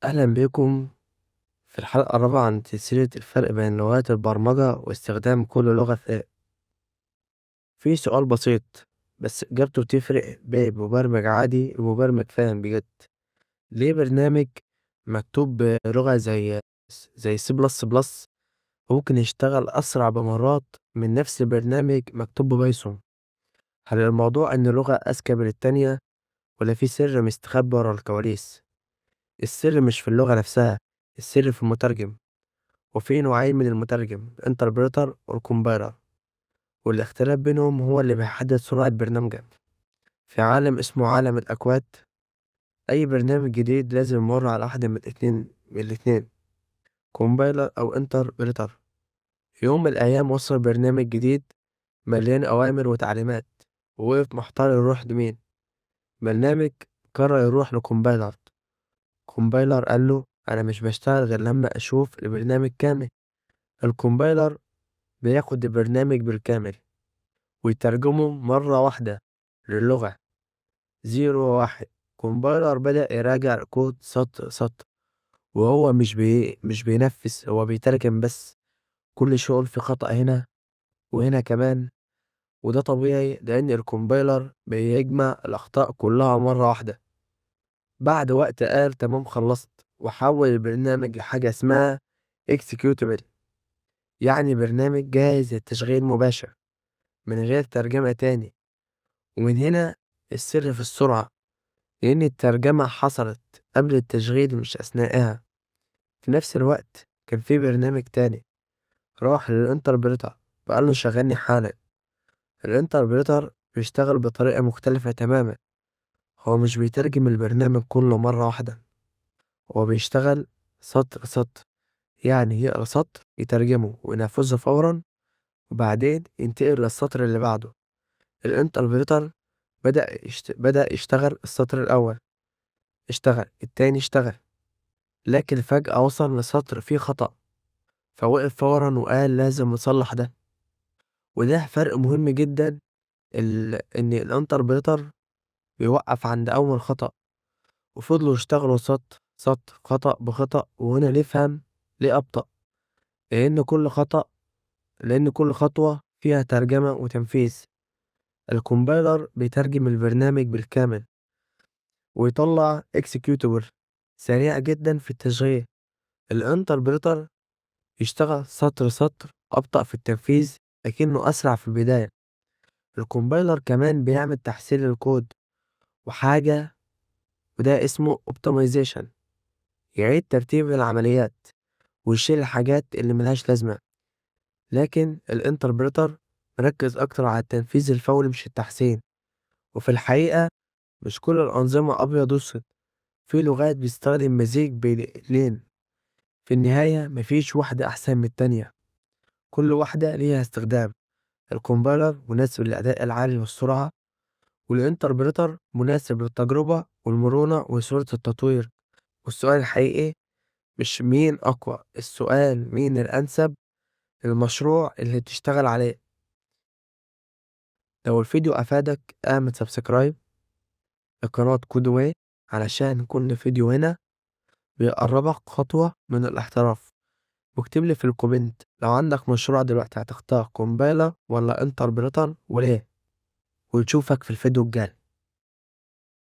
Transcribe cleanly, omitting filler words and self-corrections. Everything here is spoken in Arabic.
أهلا بكم في الحلقة الرابعة عن سلسلة الفرق بين لغات البرمجة واستخدام كل لغة في سؤال بسيط بس إجابته تفرق بين مبرمج عادي ومبرمج فاهم بجد. ليه برنامج مكتوب بلغة زي سي بلس بلس ممكن يشتغل أسرع بمرات من نفس البرنامج مكتوب ببايثون؟ هل الموضوع إن اللغة أذكى من التانية ولا في سر مستخبي ورا الكواليس؟ السر مش في اللغة نفسها، السر في المترجم. وفي نوعين من المترجم الانتربريتر والكومبايلر، والاختلاف بينهم هو اللي بيحدد سرعة برنامجك. في عالم اسمه عالم الأكواد، أي برنامج جديد لازم يمر على واحدة من الاتنين، كومبايلر أو انتربريتر. في يوم من الأيام وصل برنامج جديد مليان أوامر وتعليمات ووقف محتار يروح لمين. برنامج قرر يروح لكومبايلر. كومبايلر قال له أنا مش بشتغل غير لما أشوف البرنامج كامل. الكومبايلر بياخد البرنامج بالكامل ويترجمه مرة واحدة للغة 0 و1. كومبايلر بدأ يراجع الكود سطر سطر، وهو مش بينفذ، هو بيترجم بس. كل شغل في خطأ هنا وهنا كمان، وده طبيعي لأن الكومبايلر بيجمع الأخطاء كلها مرة واحدة. بعد وقت قال تمام خلصت، وحول البرنامج لحاجة اسمها executable، يعني برنامج جاهز للتشغيل مباشر من غير ترجمة تاني. ومن هنا السر في السرعة، لأن الترجمة حصلت قبل التشغيل مش أثناءها. في نفس الوقت كان في برنامج تاني راح للإنتربريتر وقال له شغلني حالا. الإنتربريتر بيشتغل بطريقة مختلفة تماما، هو مش بيترجم البرنامج كله مرة واحدة، هو بيشتغل سطر سطر، يعني يقرأ سطر يترجمه وينفذه فورا وبعدين ينتقل للسطر اللي بعده. الإنتربريتر بدأ يشتغل السطر الأول، اشتغل التاني، اشتغل، لكن فجأة وصل لسطر فيه خطأ، فوقف فورا وقال لازم نصلح ده. وده فرق مهم جدا، إن الانتربريتر بيوقف عند أول خطأ، وفضلوا يشتغلوا سطر سطر خطأ بخطأ. وهنا نفهم ليه أبطأ، لأن كل خطأ لأن كل خطوة فيها ترجمة وتنفيذ. الكومبايلر بيترجم البرنامج بالكامل ويطلع executable سريع جدا في التشغيل. الانتربريتر يشتغل سطر سطر، أبطأ في التنفيذ لكنه أسرع في البداية. الكومبايلر كمان بيعمل تحسين للكود وحاجة، وده اسمه optimization، يعيد ترتيب العمليات ويشيل الحاجات اللي ملهاش لازمة. لكن الانتربريتر مركز أكتر على التنفيذ الفوري مش التحسين. وفي الحقيقة مش كل الأنظمة أبيض وأسود، في لغات بيستخدم مزيج بين الاتنين. في النهاية مفيش واحدة أحسن من التانية، كل واحدة ليها استخدام. الكومبايلر مناسب للأداء العالي والسرعة، والإنتربريتر مناسب للتجربة والمرونة وسهولة التطوير. والسؤال الحقيقي مش مين أقوى، السؤال مين الأنسب للمشروع اللي بتشتغل عليه. لو الفيديو أفادك اعمل سبسكرايب لقناة كودواي، علشان كل فيديو هنا بيقربك خطوة من الاحتراف. واكتبلي في الكومنت لو عندك مشروع دلوقتي هتختار كومبايلر ولا انتربريتر وليه. ونشوفك في الفيديو الجاي.